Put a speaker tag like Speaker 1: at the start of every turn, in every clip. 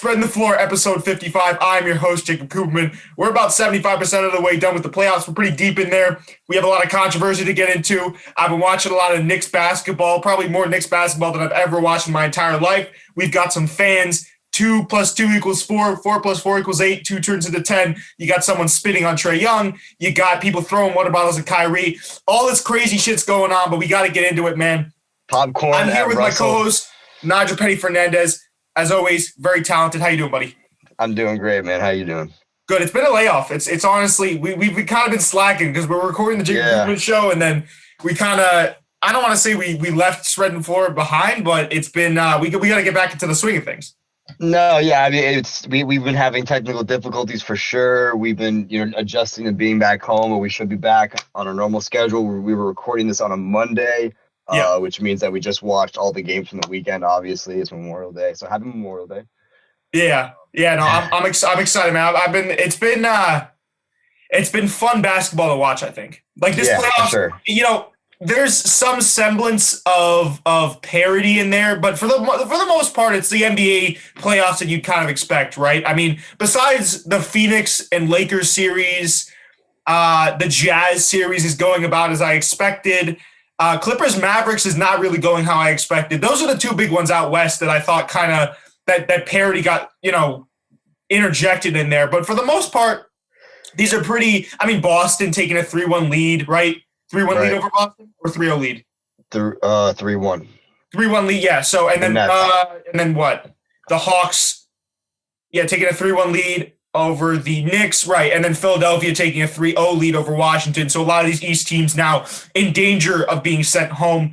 Speaker 1: Spreading the Floor, episode 55. I'm your host, Jacob Cooperman. We're about 75% of the way done with the playoffs. We're pretty deep in there. We have a lot of controversy to get into. I've been watching a lot of Knicks basketball, probably more Knicks basketball than I've ever watched in my entire life. We've got some fans. 2 + 2 = 4. 4 + 4 = 8. 2 turns into 10. You got someone spitting on Trae Young. You got people throwing water bottles at Kyrie. All this crazy shit's going on, but we got to get into it, man.
Speaker 2: Popcorn.
Speaker 1: I'm here with
Speaker 2: Russell.
Speaker 1: my co-host, Nigel Petty Fernandez. As always, very talented. How you doing, buddy?
Speaker 2: I'm doing great, man. How you doing?
Speaker 1: Good. It's been a layoff. It's honestly, we've kind of been slacking because we're recording the Jacob Cooperman show, and then we kind of, I don't want to say we left Spreading the Floor behind, but it's been, we got to get back into the swing of things.
Speaker 2: No, yeah, I mean, we've been having technical difficulties for sure. We've been, adjusting to being back home, but we should be back on a normal schedule. We were recording this on a Monday, which means that we just watched all the games from the weekend. Obviously, it's Memorial Day, so happy Memorial Day.
Speaker 1: Yeah. No, I'm excited, man. It's been fun basketball to watch. I think this playoffs,
Speaker 2: sure.
Speaker 1: There's some semblance of parity in there, but for the most part, it's the NBA playoffs that you'd kind of expect, right? I mean, besides the Phoenix and Lakers series, the Jazz series is going about as I expected. Clippers Mavericks is not really going how I expected. Those are the two big ones out west that I thought kind of that parity got interjected in there. But for the most part, these are pretty. I mean, Boston taking a 3-1 lead, right? 3-1 lead over Boston or 3-0 lead?
Speaker 2: 3-1.
Speaker 1: 3-1 lead, yeah. So and then what? The Hawks, taking a 3-1 lead over the Knicks, right? And then Philadelphia taking a 3-0 lead over Washington. So a lot of these East teams now in danger of being sent home.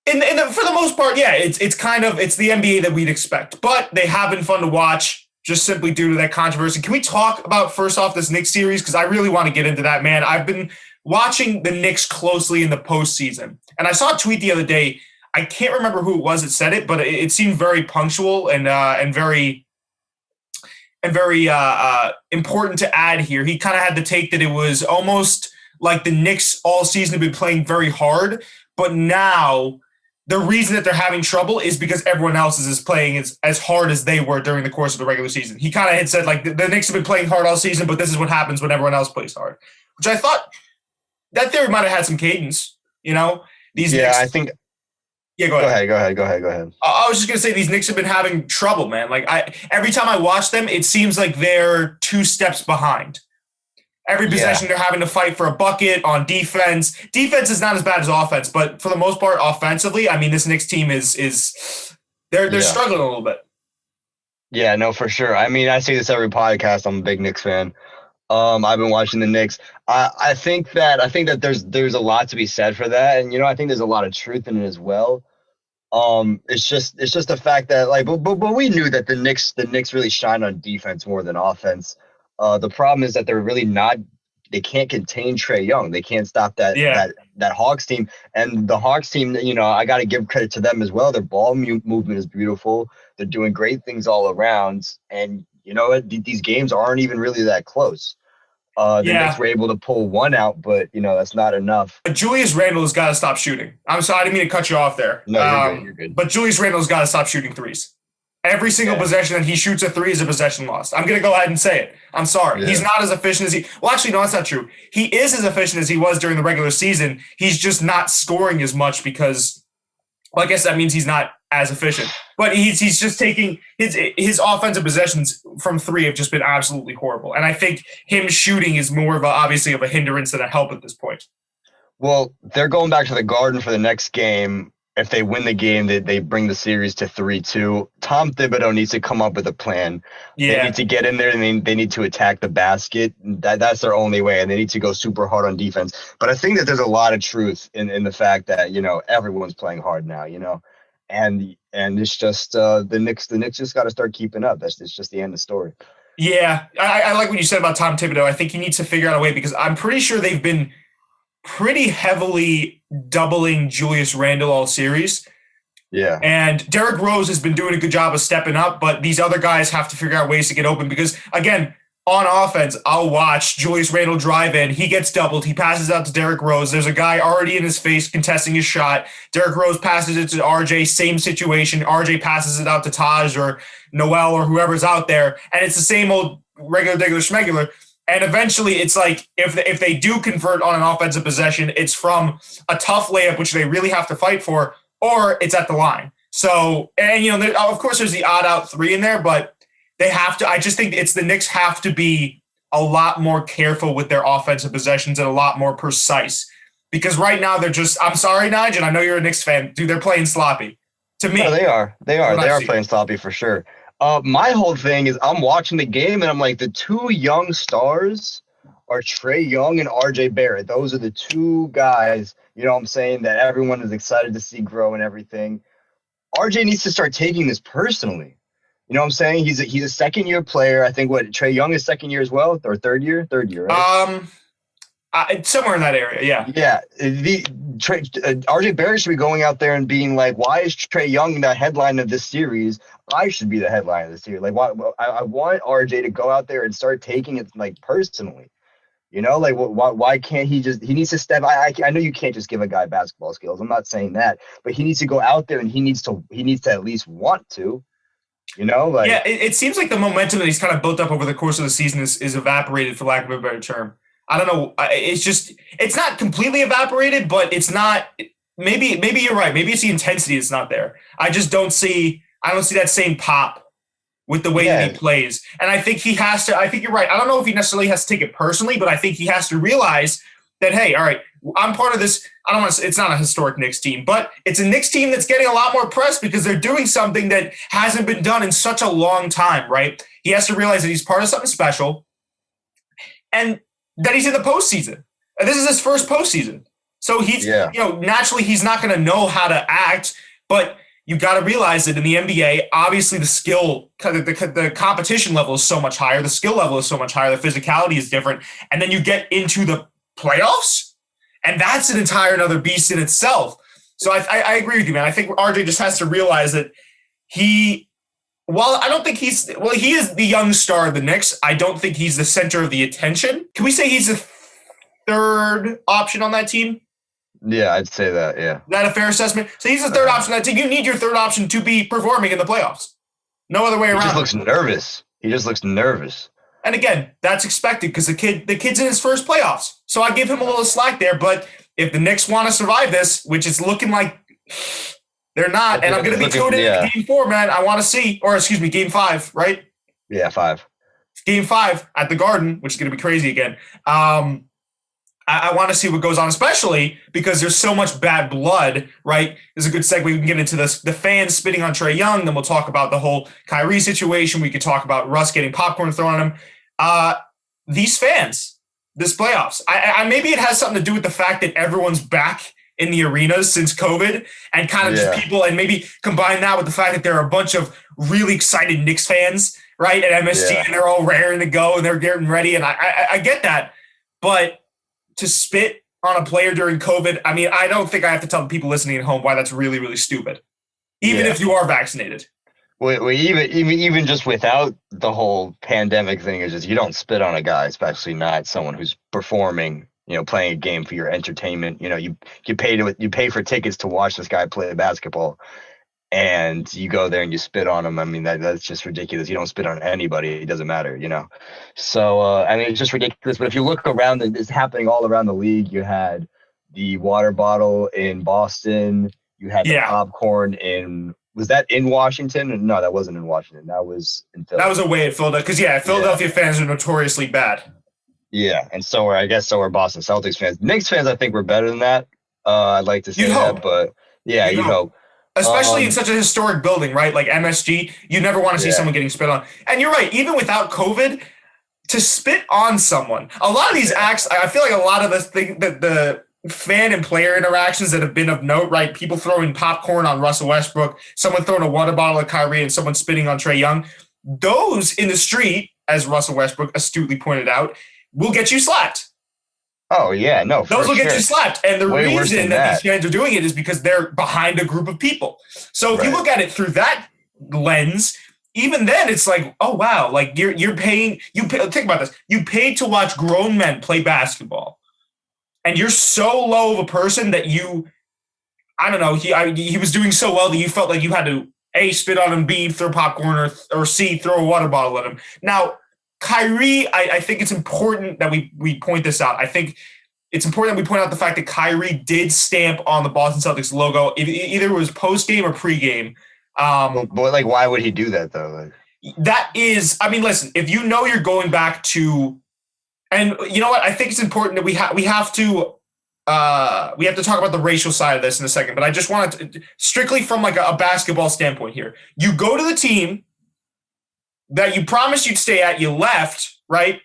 Speaker 1: For the most part, it's the NBA that we'd expect, but they have been fun to watch just simply due to that controversy. Can we talk about first off this Knicks series? Because I really want to get into that, man. I've been watching the Knicks closely in the postseason, and I saw a tweet the other day. I can't remember who it was that said it, but it seemed very punctual and very important to add here. He kind of had the take that it was almost like the Knicks all season have been playing very hard, but now the reason that they're having trouble is because everyone else is playing as hard as they were during the course of the regular season. He kind of had said, the Knicks have been playing hard all season, but this is what happens when everyone else plays hard, which I thought that theory might have had some cadence, These Knicks,
Speaker 2: I think.
Speaker 1: Yeah, go ahead.
Speaker 2: Go ahead.
Speaker 1: I was just going to say these Knicks have been having trouble, man. Every time I watch them, it seems like they're 2 steps behind. Every possession they're having to fight for a bucket on defense. Defense is not as bad as offense, but for the most part, offensively, I mean, this Knicks team is they're struggling a little bit.
Speaker 2: Yeah, no, for sure. I mean, I say this every podcast. I'm a big Knicks fan. I've been watching the Knicks. I think that there's a lot to be said for that, and I think there's a lot of truth in it as well. It's just the fact that but we knew that the Knicks really shine on defense more than offense. The problem is that they're really not. They can't contain Trae Young. They can't stop that Hawks team. And the Hawks team, I got to give credit to them as well. Their ball movement is beautiful. They're doing great things all around. And these games aren't even really that close. The Knicks were able to pull one out, but that's not enough.
Speaker 1: Julius Randle has got to stop shooting. I'm sorry, I didn't mean to cut you off there.
Speaker 2: No, you're good.
Speaker 1: But Julius Randle's got to stop shooting threes. Every single possession that he shoots a 3 is a possession lost. I'm going to go ahead and say it. I'm sorry. Yeah. He's not as efficient as well, actually, no, that's not true. He is as efficient as he was during the regular season. He's just not scoring as much because, I guess that means he's not as efficient. But he's just taking his offensive possessions from 3 have just been absolutely horrible. And I think him shooting is more of obviously of a hindrance than a help at this point.
Speaker 2: Well, they're going back to the Garden for the next game. If they win the game, they bring the series to 3-2. Tom Thibodeau needs to come up with a plan. Yeah. They need to get in there and they need to attack the basket. That's their only way, and they need to go super hard on defense. But I think that there's a lot of truth in the fact that everyone's playing hard now. And it's just the Knicks just got to start keeping up. It's just the end of the story.
Speaker 1: Yeah, I like what you said about Tom Thibodeau. I think he needs to figure out a way because I'm pretty sure they've been pretty heavily doubling Julius Randle all series.
Speaker 2: Yeah.
Speaker 1: And Derrick Rose has been doing a good job of stepping up, but these other guys have to figure out ways to get open because, again, on offense, I'll watch Julius Randle drive in. He gets doubled. He passes out to Derrick Rose. There's a guy already in his face contesting his shot. Derrick Rose passes it to RJ. Same situation. RJ passes it out to Taj or Noel or whoever's out there. And it's the same old regular schmegular. And eventually it's like if they do convert on an offensive possession, it's from a tough layup, which they really have to fight for, or it's at the line. So, and, you know, of course there's the odd out three in there, but they have to. I just think it's the Knicks have to be a lot more careful with their offensive possessions and a lot more precise. Because right now they're just, I'm sorry, Nigel, I know you're a Knicks fan. Dude, they're playing sloppy. To me.
Speaker 2: No, they are. They are playing sloppy for sure. My whole thing is I'm watching the game and I'm like, the two young stars are Trae Young and RJ Barrett. Those are the two guys, you know what I'm saying, that everyone is excited to see grow and everything. RJ needs to start taking this personally. You know what I'm saying? He's a second-year player. I think Trae Young is second year as well, or third year, right?
Speaker 1: Somewhere in that area, yeah.
Speaker 2: Yeah, RJ Barrett should be going out there and being like, "Why is Trae Young the headline of this series? I should be the headline of the series." Like, I want RJ to go out there and start taking it like personally. You know, like why can't he just? He needs to step. I know you can't just give a guy basketball skills. I'm not saying that, but he needs to go out there and he needs to at least want to. You know, like,
Speaker 1: yeah, it seems like the momentum that he's kind of built up over the course of the season is evaporated, for lack of a better term. I don't know. It's not completely evaporated, but it's not. Maybe you're right. Maybe it's the intensity that's not there. I don't see that same pop with the way that he plays. And I think I think you're right. I don't know if he necessarily has to take it personally, but I think he has to realize that, hey, all right, I'm part of this. I don't want to. It's not a historic Knicks team, but it's a Knicks team that's getting a lot more press because they're doing something that hasn't been done in such a long time, right? He has to realize that he's part of something special, and that he's in the postseason. And this is his first postseason, so he's naturally he's not going to know how to act. But you got to realize that in the NBA, obviously the skill, the competition level is so much higher, the skill level is so much higher, the physicality is different, and then you get into the playoffs, and that's an entire another beast in itself. So I agree with you, man. I think RJ just has to realize that while I don't think he is the young star of the Knicks, I don't think he's the center of the attention. Can we say he's the third option on that team?
Speaker 2: Yeah, I'd say that, yeah. Is
Speaker 1: that a fair assessment? So he's the third option on that team. You need your third option to be performing in the playoffs. No other way around.
Speaker 2: He just looks nervous.
Speaker 1: And again, that's expected because the kid's in his first playoffs. So I give him a little slack there. But if the Knicks want to survive this, which it's looking like they're not, and I'm going to be tuned in Game 4, man. I want to see, or excuse me, Game 5, right?
Speaker 2: Yeah, 5.
Speaker 1: Game 5 at the Garden, which is going to be crazy again. I want to see what goes on, especially because there's so much bad blood, right? There's a good segue. We can get into this. The fans spitting on Trae Young. Then we'll talk about the whole Kyrie situation. We could talk about Russ getting popcorn thrown at him. These fans, this playoffs, maybe it has something to do with the fact that everyone's back in the arenas since COVID and kind of just people, and maybe combine that with the fact that there are a bunch of really excited Knicks fans, right, at MSG, and they're all raring to go and they're getting ready. And I get that. But to spit on a player during COVID, I mean, I don't think I have to tell people listening at home why that's really, really stupid, even if you are vaccinated.
Speaker 2: Well, even just without the whole pandemic thing, is just you don't spit on a guy, especially not someone who's performing, you know, playing a game for your entertainment. You know, you pay for tickets to watch this guy play basketball, and you go there and you spit on him. I mean, that's just ridiculous. You don't spit on anybody. It doesn't matter, you know. So, I mean, it's just ridiculous. But if you look around, it's happening all around the league. You had the water bottle in Boston. You had the popcorn in – was that in Washington? No, that wasn't in Washington. That was in Philadelphia.
Speaker 1: That was away at Philadelphia. Because, Philadelphia fans are notoriously bad.
Speaker 2: Yeah, and so are Boston Celtics fans. Knicks fans, I think, were better than that. I'd like to say that, but yeah, you hope.
Speaker 1: Especially in such a historic building, right? Like MSG, you never want to see someone getting spit on. And you're right, even without COVID, to spit on someone, a lot of these acts, I feel like a lot of the fan and player interactions that have been of note, right? People throwing popcorn on Russell Westbrook, someone throwing a water bottle at Kyrie, and someone spitting on Trae Young. Those in the street, as Russell Westbrook astutely pointed out, will get you slapped.
Speaker 2: Oh, yeah, no,
Speaker 1: those will get you slapped. And the reason that these fans are doing it is because they're behind a group of people. So if you look at it through that lens, even then it's like, oh wow, like you're paying think about this. You paid to watch grown men play basketball. And you're so low of a person that I don't know, he was doing so well that you felt like you had to A, spit on him, B, throw popcorn, or C, throw a water bottle at him. Now, Kyrie, I think it's important that we point this out. I think it's important that we point out the fact that Kyrie did stamp on the Boston Celtics logo. Either it was post game or pre game.
Speaker 2: But like, why would he do that though?
Speaker 1: Like, that is, I mean, listen, if you know you're going back to, and you know what, I think it's important that we have to talk about the racial side of this in a second. But I just wanted to, strictly from like a basketball standpoint here, you go to the team that you promised you'd stay at, you left, right?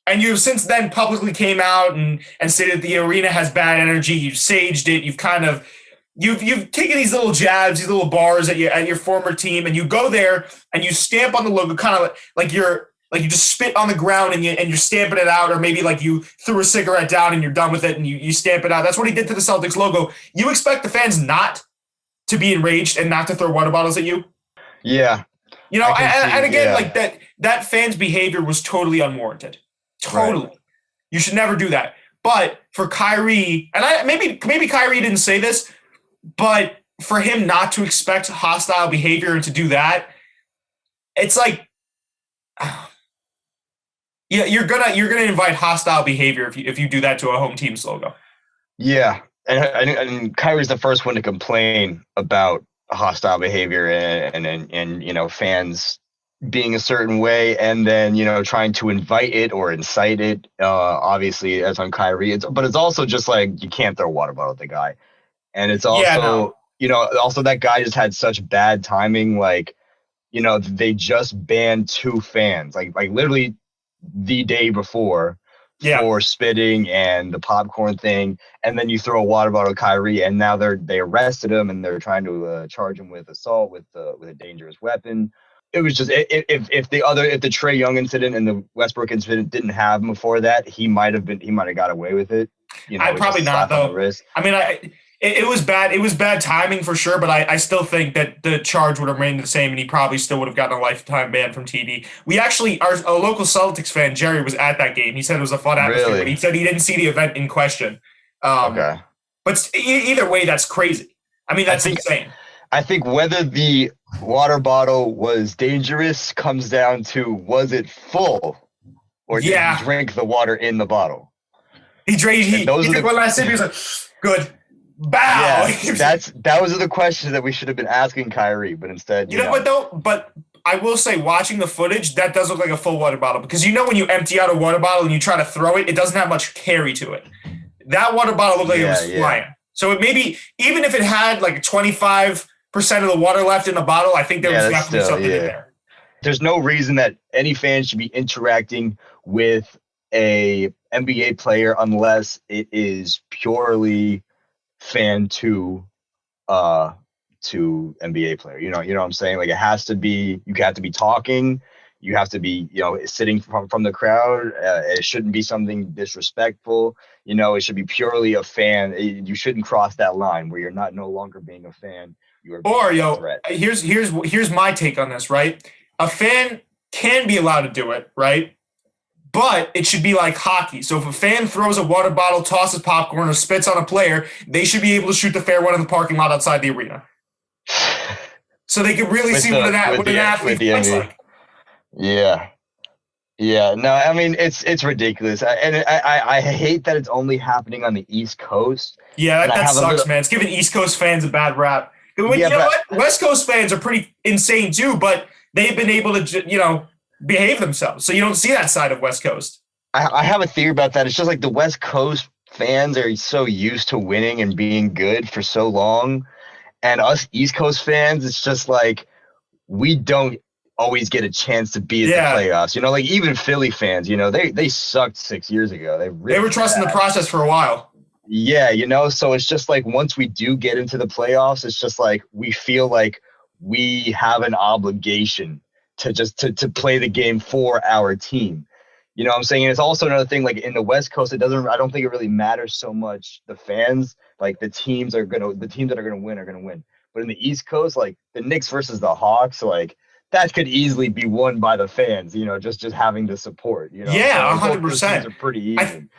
Speaker 1: And you've since then publicly came out and stated the arena has bad energy. You've saged it. You've kind of you've taken these little jabs, these little bars at your former team, and you go there and you stamp on the logo, kind of like you just spit on the ground and you're stamping it out, or maybe like you threw a cigarette down and you're done with it and you stamp it out. That's what he did to the Celtics logo. You expect the fans not to be enraged and not to throw water bottles at you?
Speaker 2: Yeah.
Speaker 1: You know, and again, like that fan's behavior was totally unwarranted. Totally. Right. You should never do that. But for Kyrie, and maybe Kyrie didn't say this, but for him not to expect hostile behavior and to do that, it's like, yeah, you're gonna invite hostile behavior if you do that to a home team's logo.
Speaker 2: Yeah, and Kyrie's the first one to complain about hostile behavior and you know, fans being a certain way, and then, you know, trying to invite it or incite it. Obviously, that's on Kyrie. But it's also just like, you can't throw a water bottle at the guy, and it's also you know, also that guy just had such bad timing. Like, you know, they just banned 2 fans, like literally the day before. Yeah. For spitting and the popcorn thing, and then you throw a water bottle at Kyrie, and now they arrested him and they're trying to charge him with assault with a dangerous weapon. It was just, if the Trae Young incident and the Westbrook incident didn't happen before that, he might have got away with it. You know,
Speaker 1: probably not though. I mean, it was bad. It was bad timing for sure, but I still think that the charge would have remained the same, and he probably still would have gotten a lifetime ban from TD. We actually, a local Celtics fan, Jerry, was at that game. He said it was a fun atmosphere, really? But he said he didn't see the event in question. Okay. But either way, that's crazy. I mean, that's insane.
Speaker 2: I think whether the water bottle was dangerous comes down to, was it full, or did he drink the water in the bottle?
Speaker 1: He drank. He took one last sip. He was like, "Good, bow."
Speaker 2: Yeah, those are the questions that we should have been asking Kyrie, but instead,
Speaker 1: you know what though? But I will say, watching the footage, that does look like a full water bottle, because you know when you empty out a water bottle and you try to throw it, it doesn't have much carry to it. That water bottle looked like it was flying. So it maybe, even if it had like 25% of the water left in the bottle, I think there was definitely something in there.
Speaker 2: There's no reason that any fan should be interacting with a NBA player unless it is purely fan to NBA player. You know what I'm saying? Like, it has to be, you have to be talking, you have to be, you know, sitting from the crowd. It shouldn't be something disrespectful. You know, it should be purely a fan. You shouldn't cross that line where you're no longer being a fan.
Speaker 1: Here's my take on this, right? A fan can be allowed to do it, right? But it should be like hockey. So if a fan throws a water bottle, tosses popcorn, or spits on a player, they should be able to shoot the fair one in the parking lot outside the arena. So they can really see what an athlete looks like.
Speaker 2: Yeah. Yeah. No, I mean, it's ridiculous. I hate that it's only happening on the East Coast.
Speaker 1: Yeah, that sucks, man. It's giving East Coast fans a bad rap. You know what? West Coast fans are pretty insane too, but they've been able to, you know, behave themselves. So you don't see that side of West Coast.
Speaker 2: I have a theory about that. It's just like the West Coast fans are so used to winning and being good for so long. And us East Coast fans, it's just like, we don't always get a chance to be at the playoffs. You know, like even Philly fans, you know, they sucked 6 years ago. They
Speaker 1: were trusting the process for a while.
Speaker 2: Yeah, you know, so it's just like, once we do get into the playoffs, it's just like we feel like we have an obligation to just to play the game for our team. You know what I'm saying? And it's also another thing, like in the West Coast, I don't think it really matters so much the fans. Like the teams that are gonna win are gonna win. But in the East Coast, like the Knicks versus the Hawks, like that could easily be won by the fans, just having the support,
Speaker 1: Yeah,
Speaker 2: So both those teams
Speaker 1: 100%.
Speaker 2: are pretty even.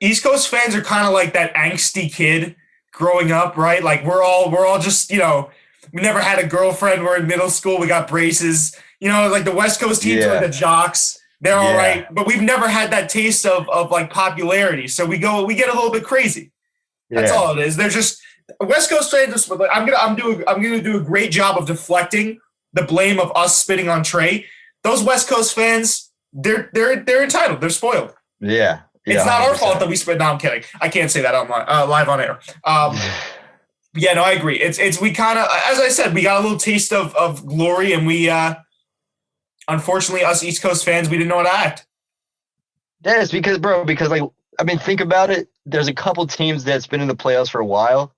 Speaker 1: East Coast fans are kind of like that angsty kid growing up, right? Like we're all just, we never had a girlfriend. We're in middle school. We got braces. Like the West Coast teams are like the jocks. They're all right, but we've never had that taste of like popularity. So we get a little bit crazy. That's all it is. They're just West Coast fans. I'm gonna do a great job of deflecting the blame of us spitting on Trey. Those West Coast fans, they're entitled. They're spoiled.
Speaker 2: Yeah.
Speaker 1: It's not 100%. Our fault that we spit. No, I'm kidding. I can't say that live on air. Yeah, no, I agree. It's we kind of, as I said, we got a little taste of glory, and we unfortunately, us East Coast fans, we didn't know how to act.
Speaker 2: Yeah, it's because think about it. There's a couple teams that's been in the playoffs for a while,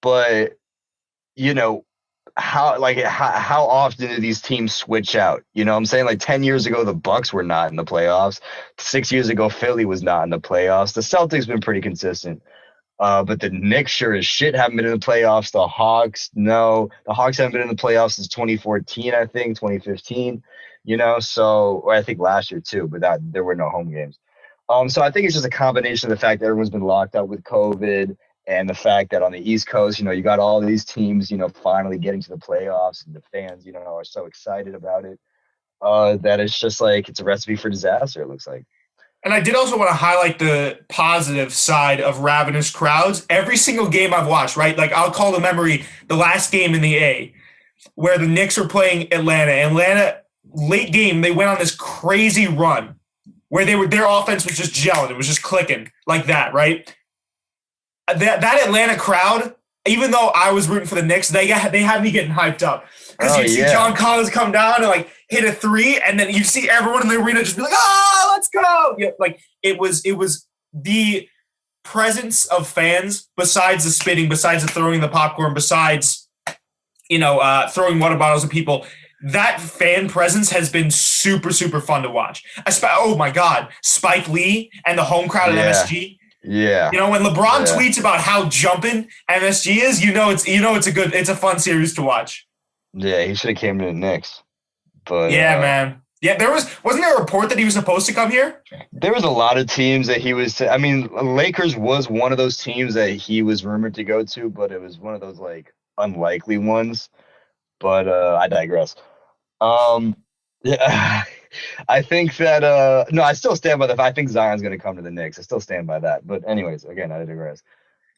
Speaker 2: but how often do these teams switch out? You know what I'm saying? Like 10 years ago, the Bucks were not in the playoffs. 6 years ago, Philly was not in the playoffs. The Celtics been pretty consistent. But the Knicks sure as shit haven't been in the playoffs. The Hawks, no. The Hawks haven't been in the playoffs since 2014, I think, 2015. Or I think last year too, but there were no home games. So I think it's just a combination of the fact that everyone's been locked up with COVID and the fact that on the East Coast, you got all these teams, finally getting to the playoffs, and the fans, are so excited about it, that it's just like it's a recipe for disaster, it looks like.
Speaker 1: And I did also want to highlight the positive side of ravenous crowds. Every single game I've watched, right? Like I'll call to memory the last game in the A where the Knicks were playing Atlanta. Atlanta, late game, they went on this crazy run where their offense was just gelling. It was just clicking like that, right? That Atlanta crowd, even though I was rooting for the Knicks, they had me getting hyped up. Because you see John Collins come down and like hit a three, and then you see everyone in the arena just be like, "Oh, let's go!" Yeah, like it was the presence of fans, besides the spitting, besides the throwing the popcorn, besides throwing water bottles at people. That fan presence has been super, super fun to watch. Oh my God, Spike Lee and the home crowd at MSG.
Speaker 2: Yeah.
Speaker 1: When LeBron tweets about how jumping MSG is, it's a fun series to watch.
Speaker 2: Yeah, he should have came to the Knicks. But
Speaker 1: man. Yeah, wasn't there a report that he was supposed to come here?
Speaker 2: There was a lot of teams that he was. Lakers was one of those teams that he was rumored to go to, but it was one of those like unlikely ones. But I digress. Yeah, I think that no, I still stand by that. I think Zion's going to come to the Knicks. I still stand by that. But anyways, again, I digress.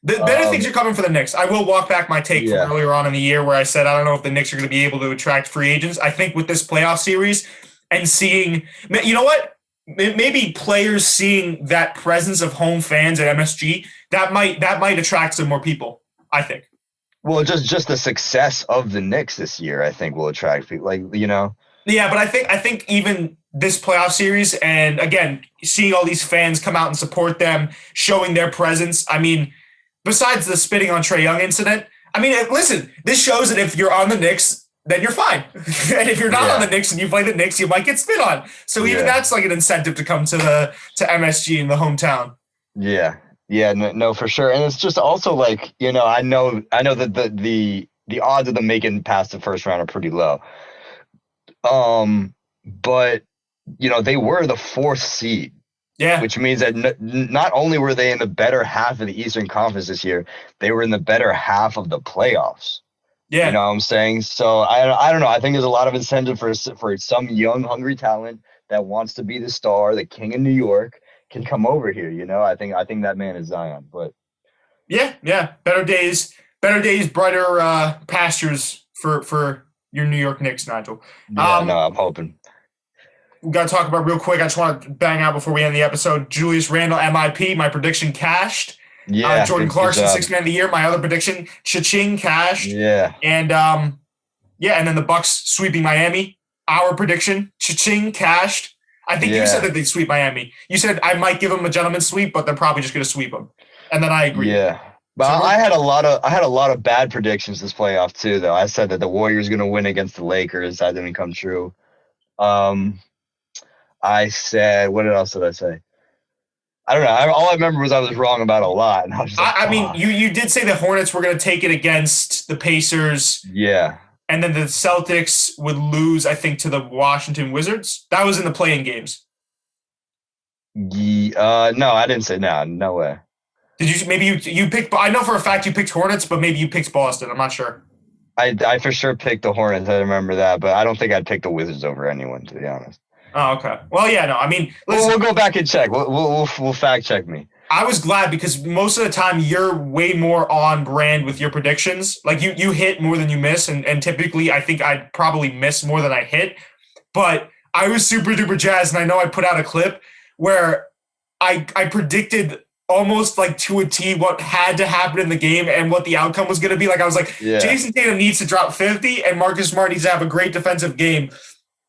Speaker 1: The better things are coming for the Knicks. I will walk back my take from earlier on in the year where I said I don't know if the Knicks are going to be able to attract free agents. I think with this playoff series and seeing, maybe players seeing that presence of home fans at MSG, that might attract some more people, I think.
Speaker 2: Well, just the success of the Knicks this year, I think, will attract people.
Speaker 1: Yeah, but I think even this playoff series, and again, seeing all these fans come out and support them, showing their presence. Besides the spitting on Trae Young incident, listen, this shows that if you're on the Knicks, then you're fine. And if you're not on the Knicks and you play the Knicks, you might get spit on. So even that's like an incentive to come to MSG in the hometown.
Speaker 2: Yeah. Yeah, no, for sure. And it's just also like, I know that the odds of them making past the first round are pretty low. But they were the 4th seed.
Speaker 1: Yeah.
Speaker 2: Which means that not only were they in the better half of the Eastern Conference this year, they were in the better half of the playoffs. Yeah. You know what I'm saying? So I don't know. I think there's a lot of incentive for some young, hungry talent that wants to be the star, the king of New York, can come over here. I think that man is Zion. But
Speaker 1: yeah. Better days, brighter pastures for your New York Knicks, Nigel.
Speaker 2: Yeah, no, I'm hoping.
Speaker 1: We got to talk about real quick. I just want to bang out before we end the episode. Julius Randle, MIP. My prediction cashed.
Speaker 2: Yeah.
Speaker 1: Jordan Clarkson, 6th man of the year. My other prediction, cha-ching, cashed.
Speaker 2: Yeah.
Speaker 1: And and then the Bucks sweeping Miami. Our prediction, cha-ching, cashed. I think you said that they'd sweep Miami. You said I might give them a gentleman's sweep, but they're probably just going to sweep them. And then I agree.
Speaker 2: Yeah. But so I had a lot of bad predictions this playoff too, though. I said that the Warriors going to win against the Lakers. That didn't come true. I said, what else did I say? I don't know. All I remember was I was wrong about a lot. And I was just like,
Speaker 1: you did say the Hornets were going to take it against the Pacers.
Speaker 2: Yeah.
Speaker 1: and then the Celtics would lose, I think, to the Washington Wizards. That was in the play-in games.
Speaker 2: No, I didn't say no. No way.
Speaker 1: Did you? Maybe you picked. I know for a fact you picked Hornets, but maybe you picked Boston. I'm not sure.
Speaker 2: I for sure picked the Hornets. I remember that, but I don't think I'd pick the Wizards over anyone, to be honest.
Speaker 1: Oh, okay. Well, yeah, no. I mean, listen,
Speaker 2: we'll go back and check. We'll fact check me.
Speaker 1: I was glad because most of the time you're way more on brand with your predictions. Like you hit more than you miss, and typically I think I'd probably miss more than I hit. But I was super duper jazzed, and I know I put out a clip where I predicted almost like to a T what had to happen in the game and what the outcome was going to be. Like I was like, Jason Tatum needs to drop 50, and Marcus Smart needs to have a great defensive game.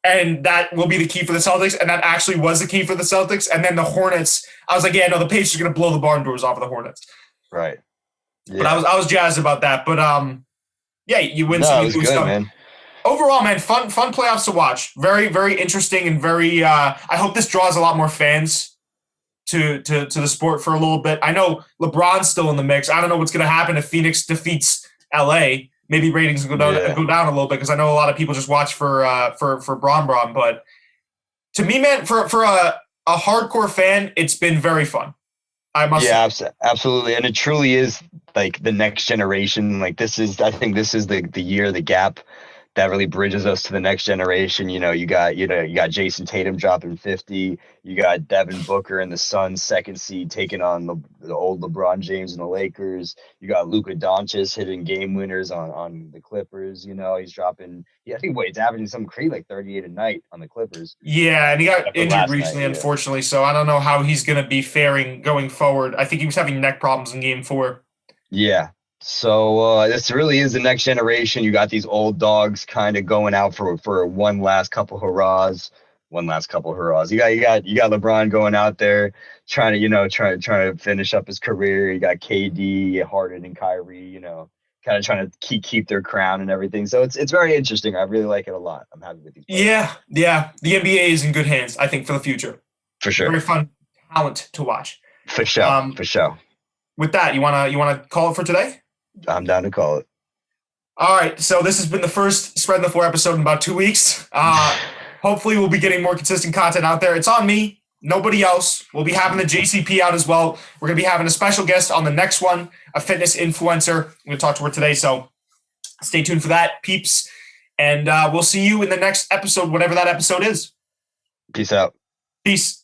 Speaker 1: And that will be the key for the Celtics. And that actually was the key for the Celtics. And then the Hornets, I was like, yeah, no, the Pacers are going to blow the barn doors off of the Hornets.
Speaker 2: Right.
Speaker 1: Yeah. But I was jazzed about that. But yeah, you win some, you lose some. Man. Overall, man, fun playoffs to watch. Very, very interesting and very. I hope this draws a lot more fans to the sport for a little bit. I know LeBron's still in the mix. I don't know what's going to happen if Phoenix defeats LA. Maybe ratings go down a little bit because I know a lot of people just watch for Bron. But to me, man, for a hardcore fan, it's been very fun. I must say.
Speaker 2: Absolutely, and it truly is like the next generation. Like I think this is the year, the gap that really bridges us to the next generation. You got Jason Tatum dropping 50. You got Devin Booker and the Suns second seed taking on the old LeBron James and the Lakers. You got Luka Doncic hitting game winners on the Clippers. He's dropping. I think it's averaging something crazy like 38 a night on the Clippers.
Speaker 1: Yeah, and he got injured recently, unfortunately. So I don't know how he's going to be faring going forward. I think he was having neck problems in Game 4.
Speaker 2: Yeah. So this really is the next generation. You got these old dogs kind of going out for one last couple hurrahs. You got LeBron going out there trying to finish up his career. You got KD, Harden, and Kyrie. Kind of trying to keep their crown and everything. So it's very interesting. I really like it a lot. I'm happy with these players.
Speaker 1: Yeah. The NBA is in good hands, I think, for the future.
Speaker 2: For sure.
Speaker 1: Very fun talent to watch.
Speaker 2: For sure. For sure.
Speaker 1: With that, you wanna call it for today?
Speaker 2: I'm down to call it.
Speaker 1: All right. So this has been the first Spread the Floor episode in about 2 weeks. Hopefully we'll be getting more consistent content out there. It's on me, nobody else. We'll be having the JCP out as well. We're going to be having a special guest on the next one, a fitness influencer. I'm going to talk to her today. So stay tuned for that, peeps. And we'll see you in the next episode, whatever that episode is.
Speaker 2: Peace out.
Speaker 1: Peace.